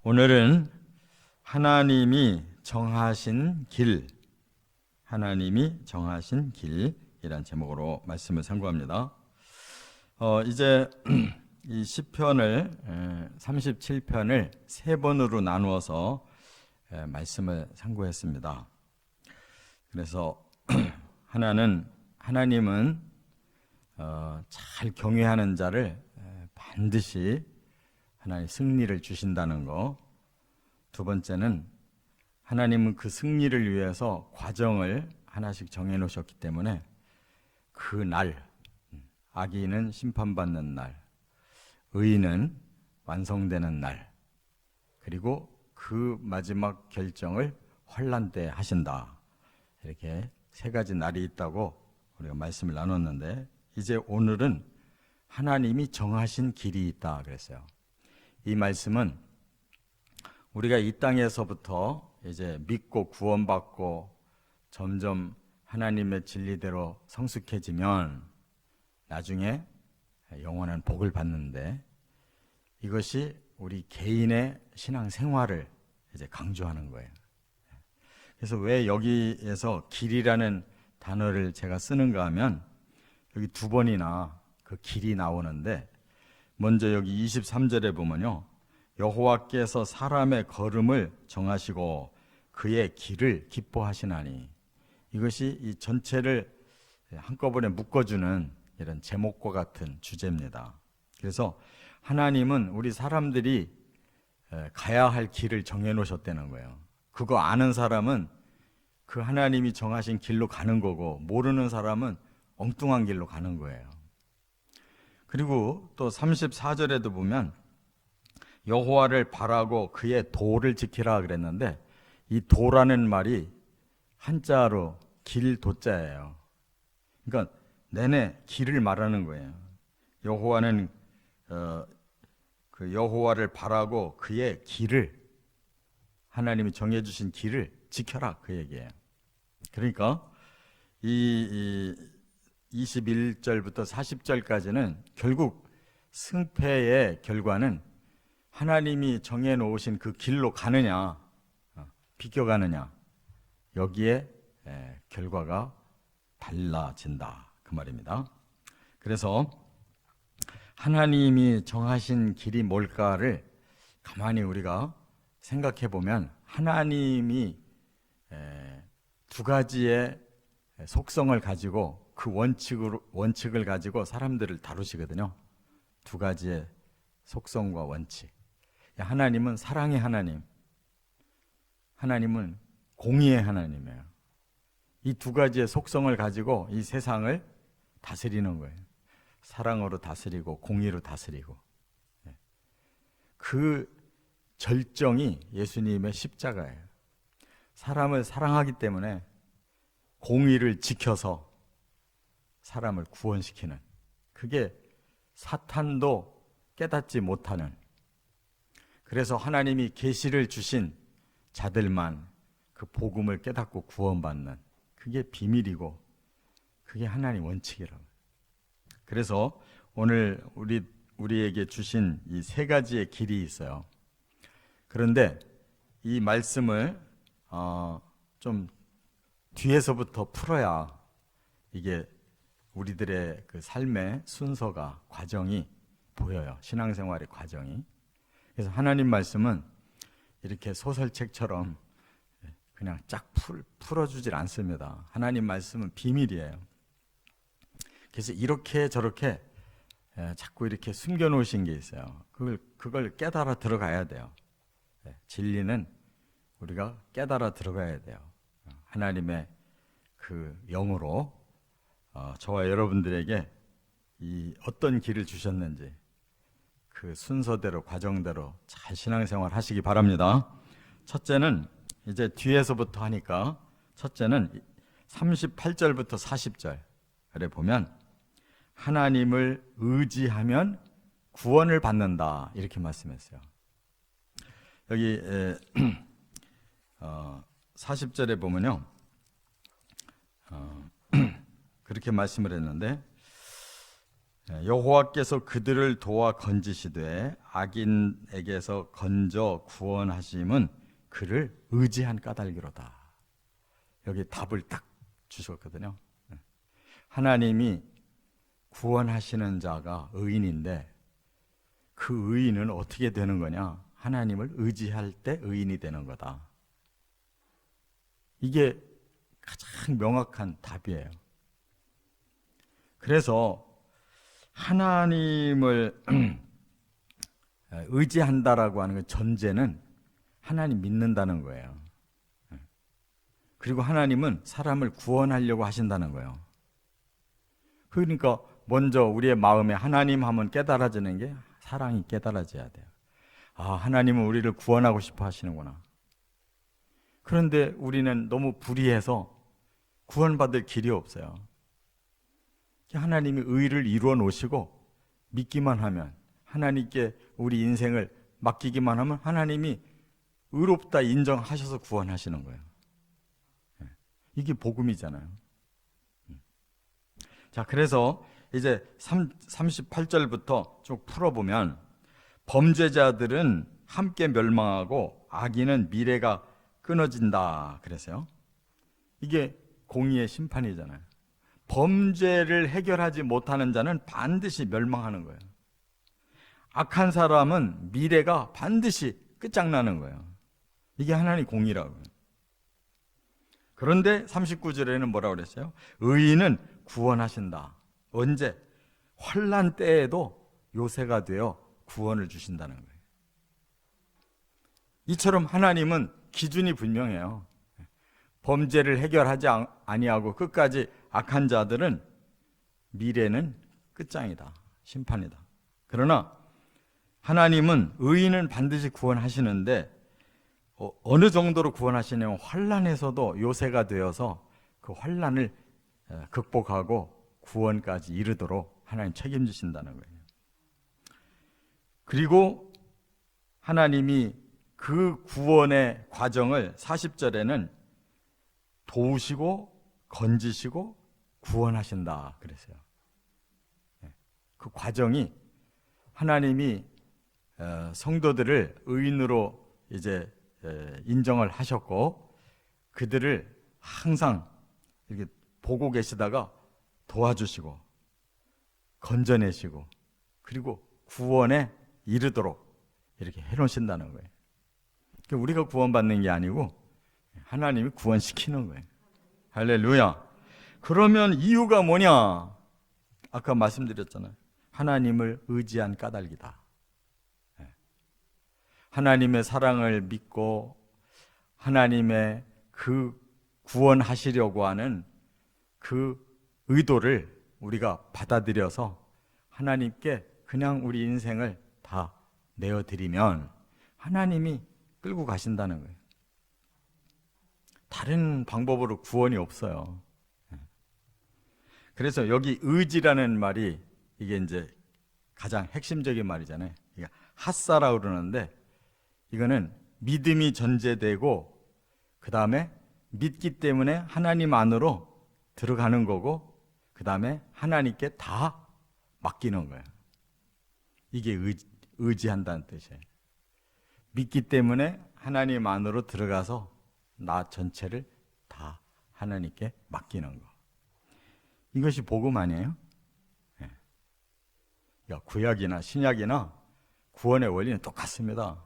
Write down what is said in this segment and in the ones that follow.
오늘은 하나님이 정하신 길, 하나님이 정하신 길이란 제목으로 말씀을 상고합니다. 이제 이 시편을 37편을 세 번으로 나누어서 말씀을 상고했습니다. 그래서 하나님은 잘 경외하는 자를 반드시 하나님 승리를 주신다는 거. 두 번째는 하나님은 그 승리를 위해서 과정을 하나씩 정해 놓으셨기 때문에 그 날, 악인은 심판받는 날, 의인은 완성되는 날, 그리고 그 마지막 결정을 환난 때 하신다. 이렇게 세 가지 날이 있다고 우리가 말씀을 나눴는데, 이제 오늘은 하나님이 정하신 길이 있다 그랬어요. 이 말씀은 우리가 이 땅에서부터 이제 믿고 구원받고 점점 하나님의 진리대로 성숙해지면 나중에 영원한 복을 받는데, 이것이 우리 개인의 신앙 생활을 이제 강조하는 거예요. 그래서 왜 여기에서 길이라는 단어를 제가 쓰는가 하면, 여기 두 번이나 그 길이 나오는데, 먼저 여기 23절에 보면요, 여호와께서 사람의 걸음을 정하시고 그의 길을 기뻐하시나니, 이것이 이 전체를 한꺼번에 묶어주는 이런 제목과 같은 주제입니다. 그래서 하나님은 우리 사람들이 가야 할 길을 정해 놓으셨다는 거예요. 그거 아는 사람은 그 하나님이 정하신 길로 가는 거고, 모르는 사람은 엉뚱한 길로 가는 거예요. 그리고 또 34절에도 보면 여호와를 바라고 그의 도를 지키라 그랬는데, 이 도라는 말이 한자로 길 도자예요. 그러니까 내내 길을 말하는 거예요. 여호와는 그 여호와를 바라고 그의 길을, 하나님이 정해주신 길을 지켜라, 그 얘기예요. 그러니까 이 21절부터 40절까지는 결국 승패의 결과는 하나님이 정해놓으신 그 길로 가느냐, 비껴가느냐, 여기에 결과가 달라진다, 그 말입니다. 그래서 하나님이 정하신 길이 뭘까를 가만히 우리가 생각해 보면, 하나님이 두 가지의 속성을 가지고, 그 원칙을 가지고 사람들을 다루시거든요. 두 가지의 속성과 원칙. 하나님은 사랑의 하나님, 하나님은 공의의 하나님이에요. 이 두 가지의 속성을 가지고 이 세상을 다스리는 거예요. 사랑으로 다스리고 공의로 다스리고. 그 절정이 예수님의 십자가예요. 사람을 사랑하기 때문에 공의를 지켜서 사람을 구원시키는, 그게 사탄도 깨닫지 못하는, 그래서 하나님이 계시를 주신 자들만 그 복음을 깨닫고 구원받는, 그게 비밀이고 그게 하나님 원칙이라고. 그래서 오늘 우리에게 주신 이 세 가지의 길이 있어요. 그런데 이 말씀을 좀 뒤에서부터 풀어야 이게 우리들의 그 삶의 순서가, 과정이 보여요. 신앙생활의 과정이. 그래서 하나님 말씀은 이렇게 소설책처럼 그냥 쫙 풀어주질 않습니다. 하나님 말씀은 비밀이에요. 그래서 이렇게 저렇게 자꾸 이렇게 숨겨놓으신 게 있어요. 그걸 깨달아 들어가야 돼요. 진리는 우리가 깨달아 들어가야 돼요. 하나님의 그 영으로 저와 여러분들에게 이 어떤 길을 주셨는지 그 순서대로, 과정대로 잘 신앙생활 하시기 바랍니다. 첫째는 이제 뒤에서부터 하니까, 첫째는 38절부터 40절에 보면 하나님을 의지하면 구원을 받는다, 이렇게 말씀했어요. 여기 40절에 보면요, 그렇게 말씀을 했는데, 여호와께서 그들을 도와 건지시되 악인에게서 건져 구원하심은 그를 의지한 까닭이로다. 여기 답을 딱 주셨거든요. 하나님이 구원하시는 자가 의인인데 그 의인은 어떻게 되는 거냐? 하나님을 의지할 때 의인이 되는 거다. 이게 가장 명확한 답이에요. 그래서 하나님을 의지한다라고 하는 그 전제는 하나님 믿는다는 거예요. 그리고 하나님은 사람을 구원하려고 하신다는 거예요. 그러니까 먼저 우리의 마음에 하나님 하면 깨달아지는 게 사랑이 깨달아져야 돼요. 아, 하나님은 우리를 구원하고 싶어 하시는구나. 그런데 우리는 너무 불의해서 구원받을 길이 없어요. 하나님이 의를 이루어 놓으시고 믿기만 하면, 하나님께 우리 인생을 맡기기만 하면 하나님이 의롭다 인정하셔서 구원하시는 거예요. 이게 복음이잖아요. 자, 그래서 이제 38절부터 쭉 풀어보면 범죄자들은 함께 멸망하고 악인은 미래가 끊어진다 그랬어요. 이게 공의의 심판이잖아요. 범죄를 해결하지 못하는 자는 반드시 멸망하는 거예요. 악한 사람은 미래가 반드시 끝장나는 거예요. 이게 하나님 공의라고요. 그런데 39절에는 뭐라고 그랬어요? 의인은 구원하신다. 언제? 환난 때에도 요새가 되어 구원을 주신다는 거예요. 이처럼 하나님은 기준이 분명해요. 범죄를 해결하지 아니하고 끝까지 악한 자들은 미래는 끝장이다. 심판이다. 그러나 하나님은 의인은 반드시 구원하시는데 어느 정도로 구원하시냐면 환난에서도 요새가 되어서 그 환난을 극복하고 구원까지 이르도록 하나님 책임지신다는 거예요. 그리고 하나님이 그 구원의 과정을 40절에는 도우시고 건지시고 구원하신다 그랬어요. 그 과정이 하나님이 성도들을 의인으로 이제 인정을 하셨고 그들을 항상 이렇게 보고 계시다가 도와주시고 건져내시고 그리고 구원에 이르도록 이렇게 해놓으신다는 거예요. 우리가 구원받는 게 아니고 하나님이 구원시키는 거예요. 할렐루야. 그러면 이유가 뭐냐? 아까 말씀드렸잖아요. 하나님을 의지한 까닭이다. 하나님의 사랑을 믿고 하나님의 그 구원하시려고 하는 그 의도를 우리가 받아들여서 하나님께 그냥 우리 인생을 다 내어드리면 하나님이 끌고 가신다는 거예요. 다른 방법으로 구원이 없어요. 그래서 여기 의지라는 말이 이게 이제 가장 핵심적인 말이잖아요. 핫사라고 그러는데 이거는 믿음이 전제되고 그 다음에 믿기 때문에 하나님 안으로 들어가는 거고 그 다음에 하나님께 다 맡기는 거예요. 이게 의지한다는 뜻이에요. 믿기 때문에 하나님 안으로 들어가서 나 전체를 다 하나님께 맡기는 거. 이것이 복음 아니에요? 구약이나 신약이나 구원의 원리는 똑같습니다.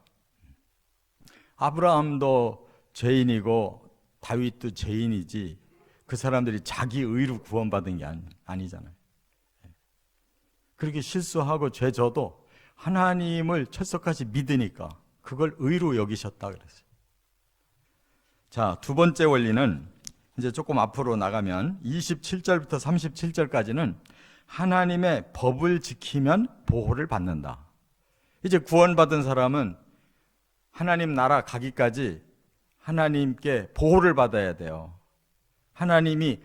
아브라함도 죄인이고 다윗도 죄인이지 그 사람들이 자기 의로 구원받은 게 아니잖아요. 그렇게 실수하고 죄 져도 하나님을 철석같이 믿으니까 그걸 의로 여기셨다 그랬어요. 자, 두 번째 원리는 이제 조금 앞으로 나가면 27절부터 37절까지는 하나님의 법을 지키면 보호를 받는다. 이제 구원받은 사람은 하나님 나라 가기까지 하나님께 보호를 받아야 돼요. 하나님이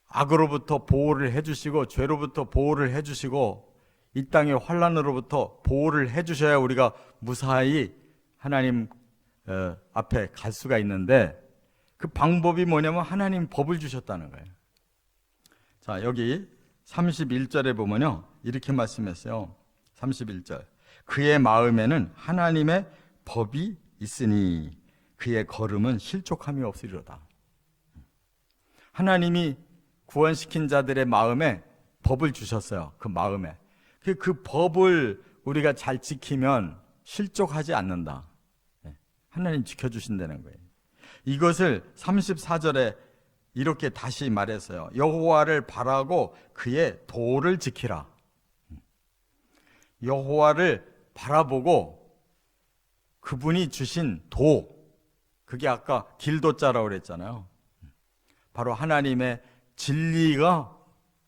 악으로부터 보호를 해주시고 죄로부터 보호를 해주시고 이 땅의 환난으로부터 보호를 해주셔야 우리가 무사히 하나님 앞에 갈 수가 있는데 그 방법이 뭐냐면 하나님 법을 주셨다는 거예요. 자, 여기 31절에 보면요, 이렇게 말씀했어요. 31절. 그의 마음에는 하나님의 법이 있으니 그의 걸음은 실족함이 없으리로다. 하나님이 구원시킨 자들의 마음에 법을 주셨어요. 그 마음에. 그 법을 우리가 잘 지키면 실족하지 않는다. 하나님 지켜주신다는 거예요. 이것을 34절에 이렇게 다시 말했어요. 여호와를 바라고 그의 도를 지키라. 여호와를 바라보고 그분이 주신 도, 그게 아까 길도자라고 그랬잖아요. 바로 하나님의 진리가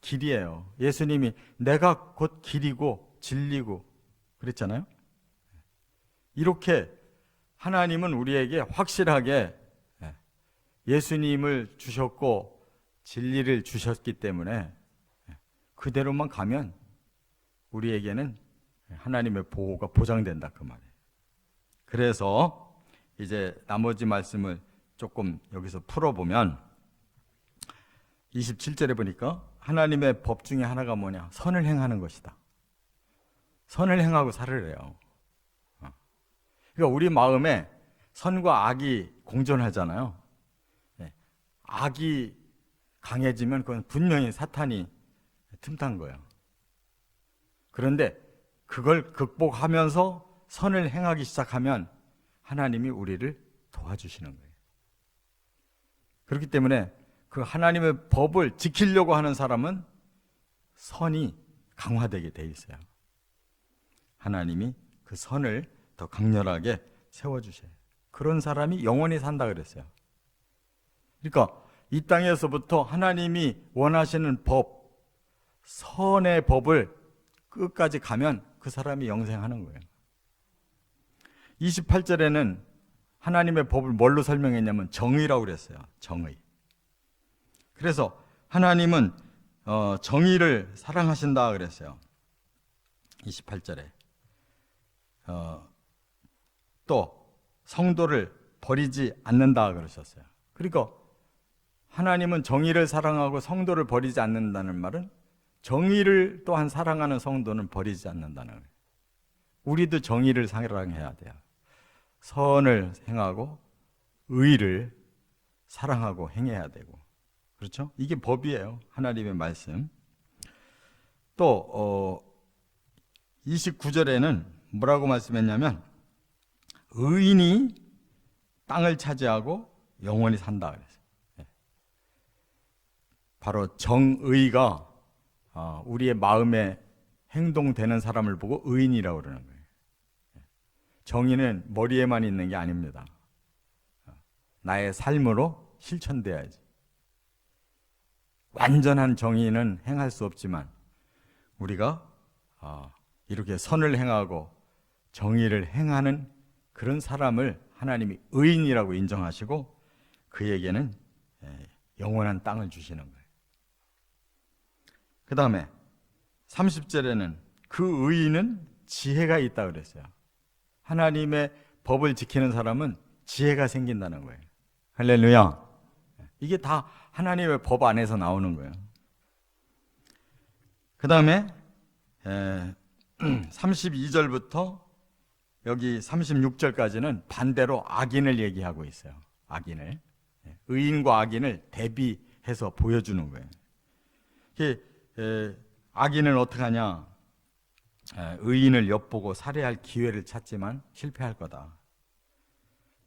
길이에요. 예수님이 내가 곧 길이고 진리고 그랬잖아요. 이렇게 하나님은 우리에게 확실하게 예수님을 주셨고 진리를 주셨기 때문에 그대로만 가면 우리에게는 하나님의 보호가 보장된다, 그 말이에요. 그래서 이제 나머지 말씀을 조금 여기서 풀어보면 27절에 보니까 하나님의 법 중에 하나가 뭐냐? 선을 행하는 것이다. 선을 행하고 살으래요. 그러니까 우리 마음에 선과 악이 공존하잖아요. 악이 강해지면 그건 분명히 사탄이 틈탄 거예요. 그런데 그걸 극복하면서 선을 행하기 시작하면 하나님이 우리를 도와주시는 거예요. 그렇기 때문에 그 하나님의 법을 지키려고 하는 사람은 선이 강화되게 돼 있어요. 하나님이 그 선을 더 강렬하게 세워주셔요. 그런 사람이 영원히 산다 그랬어요. 그러니까 이 땅에서부터 하나님이 원하시는 법, 선의 법을 끝까지 가면 그 사람이 영생하는 거예요. 28절에는 하나님의 법을 뭘로 설명했냐면 정의라고 그랬어요. 정의. 그래서 하나님은 정의를 사랑하신다 그랬어요. 28절에 또 성도를 버리지 않는다 그러셨어요. 그러니까 하나님은 정의를 사랑하고 성도를 버리지 않는다는 말은 정의를 또한 사랑하는 성도는 버리지 않는다는 거예요. 우리도 정의를 사랑해야 돼요. 선을 행하고 의를 사랑하고 행해야 되고, 그렇죠? 이게 법이에요. 하나님의 말씀. 또 29절에는 뭐라고 말씀했냐면 의인이 땅을 차지하고 영원히 산다 그랬어요. 바로 정의가 우리의 마음에 행동되는 사람을 보고 의인이라고 그러는 거예요. 정의는 머리에만 있는 게 아닙니다. 나의 삶으로 실천돼야지. 완전한 정의는 행할 수 없지만 우리가 이렇게 선을 행하고 정의를 행하는 그런 사람을 하나님이 의인이라고 인정하시고 그에게는 영원한 땅을 주시는 거예요. 그 다음에 30절에는 그 의인은 지혜가 있다 그랬어요. 하나님의 법을 지키는 사람은 지혜가 생긴다는 거예요. 할렐루야. 이게 다 하나님의 법 안에서 나오는 거예요. 그 다음에 32절부터 여기 36절까지는 반대로 악인을 얘기하고 있어요. 악인을. 의인과 악인을 대비해서 보여주는 거예요. 악인은 어떻게 하냐? 의인을 엿보고 살해할 기회를 찾지만 실패할 거다.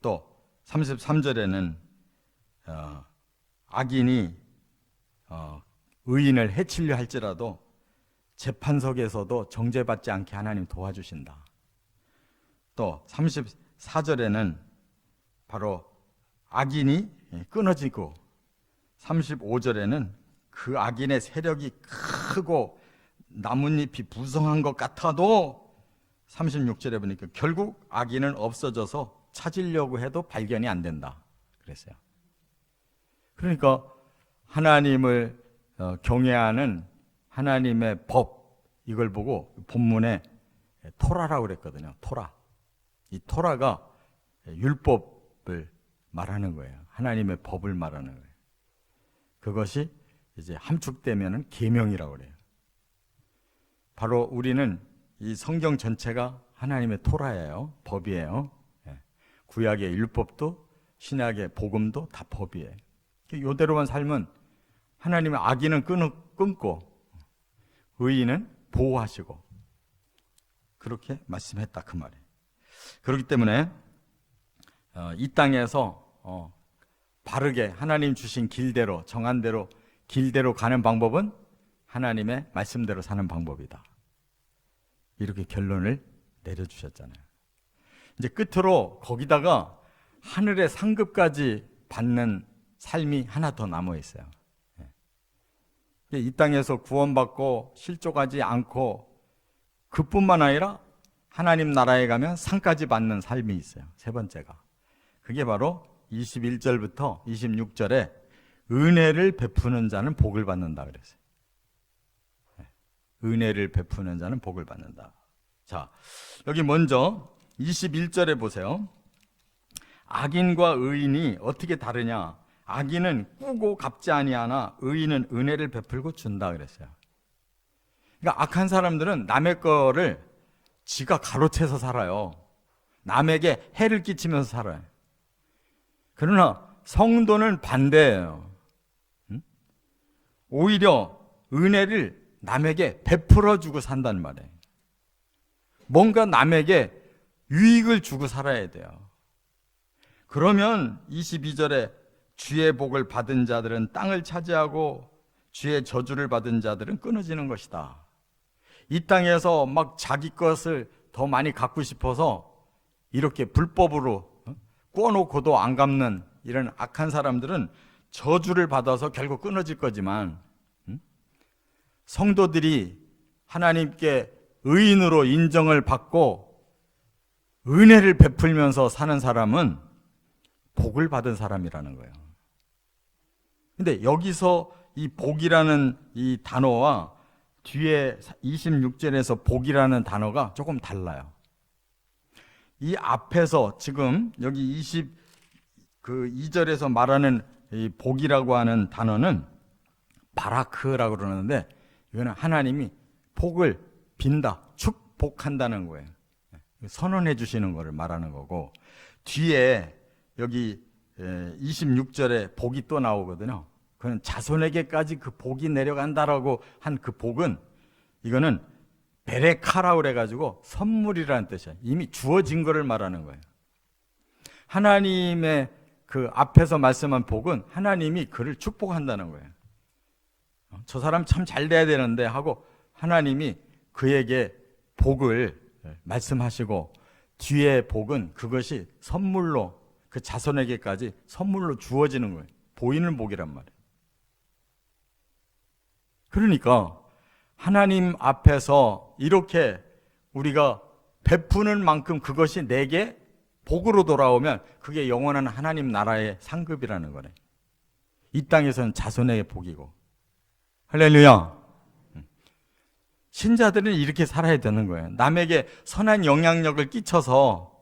또 33절에는 악인이 의인을 해치려 할지라도 재판석에서도 정죄받지 않게 하나님 도와주신다. 또 34절에는 바로 악인이 끊어지고 35절에는 그 악인의 세력이 크고 나뭇잎이 부성한 것 같아도 36절에 보니까 결국 악인은 없어져서 찾으려고 해도 발견이 안 된다 그랬어요. 그러니까 하나님을 경외하는 하나님의 법, 이걸 보고 본문에 토라라고 그랬거든요. 토라. 이 토라가 율법을 말하는 거예요. 하나님의 법을 말하는 거예요. 그것이 이제 함축되면은 계명이라고 그래요. 바로 우리는 이 성경 전체가 하나님의 토라예요. 법이에요. 구약의 율법도 신약의 복음도 다 법이에요. 이대로만 살면 하나님의 악인은 끊고 의인은 보호하시고 그렇게 말씀했다 그 말이에요. 그렇기 때문에 이 땅에서 바르게 하나님 주신 길대로 정한 대로 길대로 가는 방법은 하나님의 말씀대로 사는 방법이다. 이렇게 결론을 내려주셨잖아요. 이제 끝으로 거기다가 하늘의 상급까지 받는 삶이 하나 더 남아 있어요. 이 땅에서 구원받고 실족하지 않고 그뿐만 아니라 하나님 나라에 가면 상까지 받는 삶이 있어요. 세 번째가. 그게 바로 21절부터 26절에 은혜를 베푸는 자는 복을 받는다 그랬어요. 은혜를 베푸는 자는 복을 받는다. 자, 여기 먼저 21절에 보세요. 악인과 의인이 어떻게 다르냐? 악인은 꾸고 갚지 아니하나 의인은 은혜를 베풀고 준다 그랬어요. 그러니까 악한 사람들은 남의 거를 지가 가로채서 살아요. 남에게 해를 끼치면서 살아요. 그러나 성도는 반대예요. 오히려 은혜를 남에게 베풀어 주고 산단 말이에요. 뭔가 남에게 유익을 주고 살아야 돼요. 그러면 22절에 주의 복을 받은 자들은 땅을 차지하고 주의 저주를 받은 자들은 끊어지는 것이다. 이 땅에서 막 자기 것을 더 많이 갖고 싶어서 이렇게 불법으로 꿔놓고도 안 갚는 이런 악한 사람들은 저주를 받아서 결국 끊어질 거지만, 성도들이 하나님께 의인으로 인정을 받고 은혜를 베풀면서 사는 사람은 복을 받은 사람이라는 거예요. 근데 여기서 이 복이라는 이 단어와 뒤에 26절에서 복이라는 단어가 조금 달라요. 이 앞에서 지금 여기 22절에서 말하는 이 복이라고 하는 단어는 바라크라고 그러는데, 이거는 하나님이 복을 빈다, 축복한다는 거예요. 선언해 주시는 거를 말하는 거고, 뒤에 여기 26절에 복이 또 나오거든요. 그건 자손에게까지 그 복이 내려간다라고 한 그 복은, 이거는 베레카라고 그래가지고 선물이라는 뜻이에요. 이미 주어진 거를 말하는 거예요. 하나님의 그 앞에서 말씀한 복은 하나님이 그를 축복한다는 거예요. 저 사람 참 잘 돼야 되는데 하고 하나님이 그에게 복을 말씀하시고, 뒤에 복은 그것이 선물로 그 자손에게까지 선물로 주어지는 거예요. 보이는 복이란 말이에요. 그러니까 하나님 앞에서 이렇게 우리가 베푸는 만큼 그것이 내게 복으로 돌아오면 그게 영원한 하나님 나라의 상급이라는 거래. 이 땅에서는 자손에게 복이고. 할렐루야. 신자들은 이렇게 살아야 되는 거예요. 남에게 선한 영향력을 끼쳐서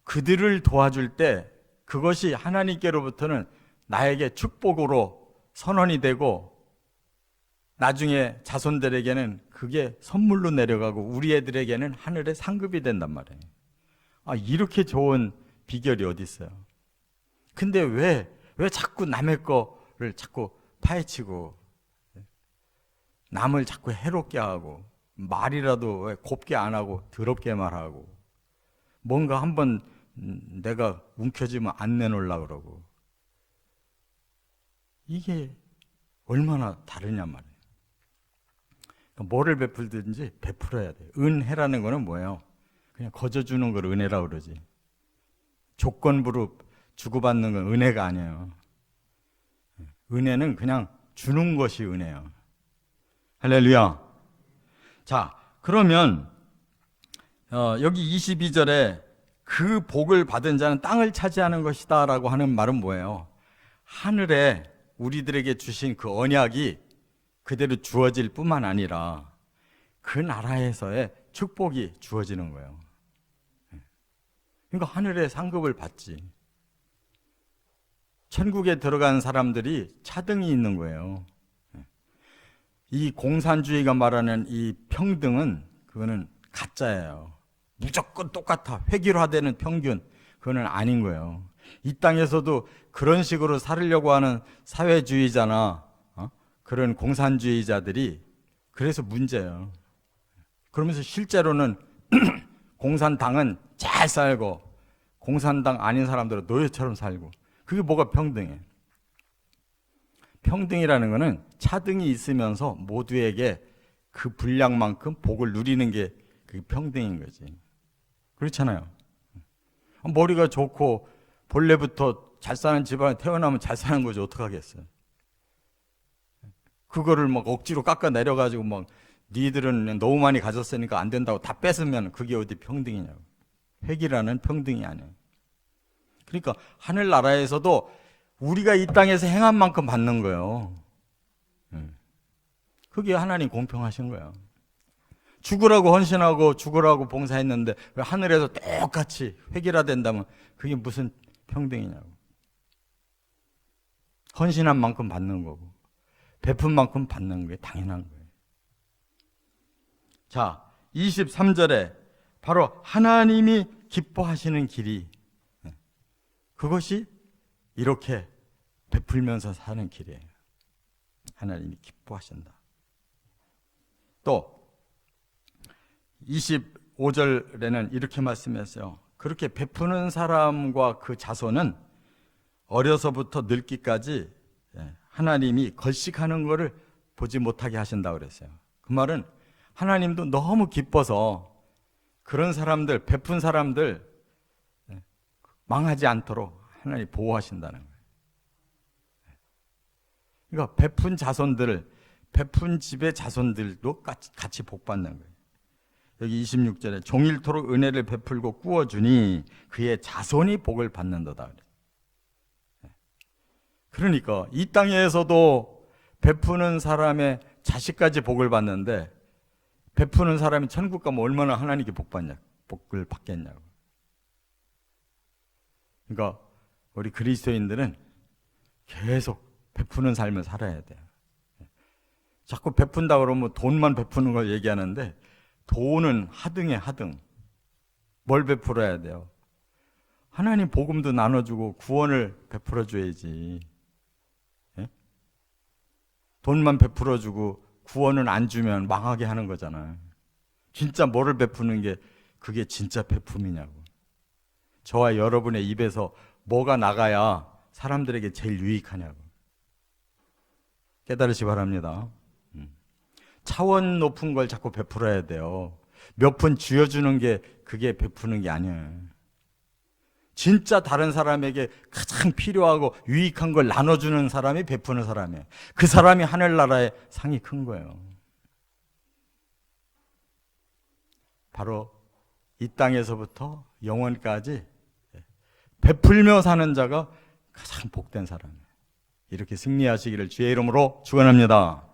그들을 도와줄 때 그것이 하나님께로부터는 나에게 축복으로 선언이 되고, 나중에 자손들에게는 그게 선물로 내려가고 우리 애들에게는 하늘의 상급이 된단 말이에요. 이렇게 좋은 비결이 어디 있어요? 근데 왜 자꾸 남의 거를 자꾸 파헤치고 남을 자꾸 해롭게 하고, 말이라도 왜 곱게 안 하고 더럽게 말하고, 뭔가 한번 내가 움켜쥐면 안 내놓으려고 그러고, 이게 얼마나 다르냐 말이에요. 뭐를 베풀든지 베풀어야 돼요. 은혜라는 거는 뭐예요? 그냥 거저주는 걸 은혜라고 그러지. 조건부로 주고받는 건 은혜가 아니에요. 은혜는 그냥 주는 것이 은혜예요. 할렐루야. 자, 그러면 여기 22절에 그 복을 받은 자는 땅을 차지하는 것이다 라고 하는 말은 뭐예요? 하늘에 우리들에게 주신 그 언약이 그대로 주어질 뿐만 아니라 그 나라에서의 축복이 주어지는 거예요. 그러니까 하늘의 상급을 받지. 천국에 들어간 사람들이 차등이 있는 거예요. 이 공산주의가 말하는 이 평등은 그거는 가짜예요. 무조건 똑같아. 획일화되는 평균. 그거는 아닌 거예요. 이 땅에서도 그런 식으로 살으려고 하는 사회주의자나 그런 공산주의자들이 그래서 문제예요. 그러면서 실제로는 공산당은 잘 살고 공산당 아닌 사람들은 노예처럼 살고, 그게 뭐가 평등해? 평등이라는 거는 차등이 있으면서 모두에게 그 분량만큼 복을 누리는 게 그게 평등인 거지. 그렇잖아요. 머리가 좋고 본래부터 잘 사는 집안에 태어나면 잘 사는 거지, 어떡하겠어요. 그거를 막 억지로 깎아 내려가지고 막 니들은 너무 많이 가졌으니까 안 된다고 다 뺏으면 그게 어디 평등이냐고. 획일화는 평등이 아니에요. 그러니까 하늘나라에서도 우리가 이 땅에서 행한 만큼 받는 거예요. 그게 하나님 공평하신 거예요. 죽으라고 헌신하고 죽으라고 봉사했는데 왜 하늘에서 똑같이 획일화된다면 그게 무슨 평등이냐고. 헌신한 만큼 받는 거고 베푼 만큼 받는 게 당연한 거예요. 자, 23절에 바로 하나님이 기뻐하시는 길이, 그것이 이렇게 베풀면서 사는 길이에요. 하나님이 기뻐하신다. 또 25절에는 이렇게 말씀했어요. 그렇게 베푸는 사람과 그 자손은 어려서부터 늙기까지 하나님이 걸식하는 것을 보지 못하게 하신다고 그랬어요. 그 말은 하나님도 너무 기뻐서 그런 사람들, 베푼 사람들 망하지 않도록 하나님이 보호하신다는 거예요. 그러니까 베푼 자손들, 베푼 집의 자손들도 같이 복받는 거예요. 여기 26절에 종일토록 은혜를 베풀고 꾸어주니 그의 자손이 복을 받는도다. 그러니까 이 땅에서도 베푸는 사람의 자식까지 복을 받는데 베푸는 사람이 천국 가면 얼마나 하나님께 복을 받겠냐고. 그러니까 우리 그리스도인들은 계속 베푸는 삶을 살아야 돼요. 자꾸 베푼다 그러면 돈만 베푸는 걸 얘기하는데 돈은 하등에 하등. 뭘 베풀어야 돼요? 하나님 복음도 나눠주고 구원을 베풀어줘야지. 예? 돈만 베풀어주고 구원은 안 주면 망하게 하는 거잖아요. 진짜 뭐를 베푸는 게 그게 진짜 베품이냐고. 저와 여러분의 입에서 뭐가 나가야 사람들에게 제일 유익하냐고. 깨달으시 바랍니다. 차원 높은 걸 자꾸 베풀어야 돼요. 몇 푼 쥐어주는 게 그게 베푸는 게 아니에요. 진짜 다른 사람에게 가장 필요하고 유익한 걸 나눠주는 사람이 베푸는 사람이에요. 그 사람이 하늘나라의 상이 큰 거예요. 바로 이 땅에서부터 영원까지 베풀며 사는 자가 가장 복된 사람이에요. 이렇게 승리하시기를 주의 이름으로 축원합니다.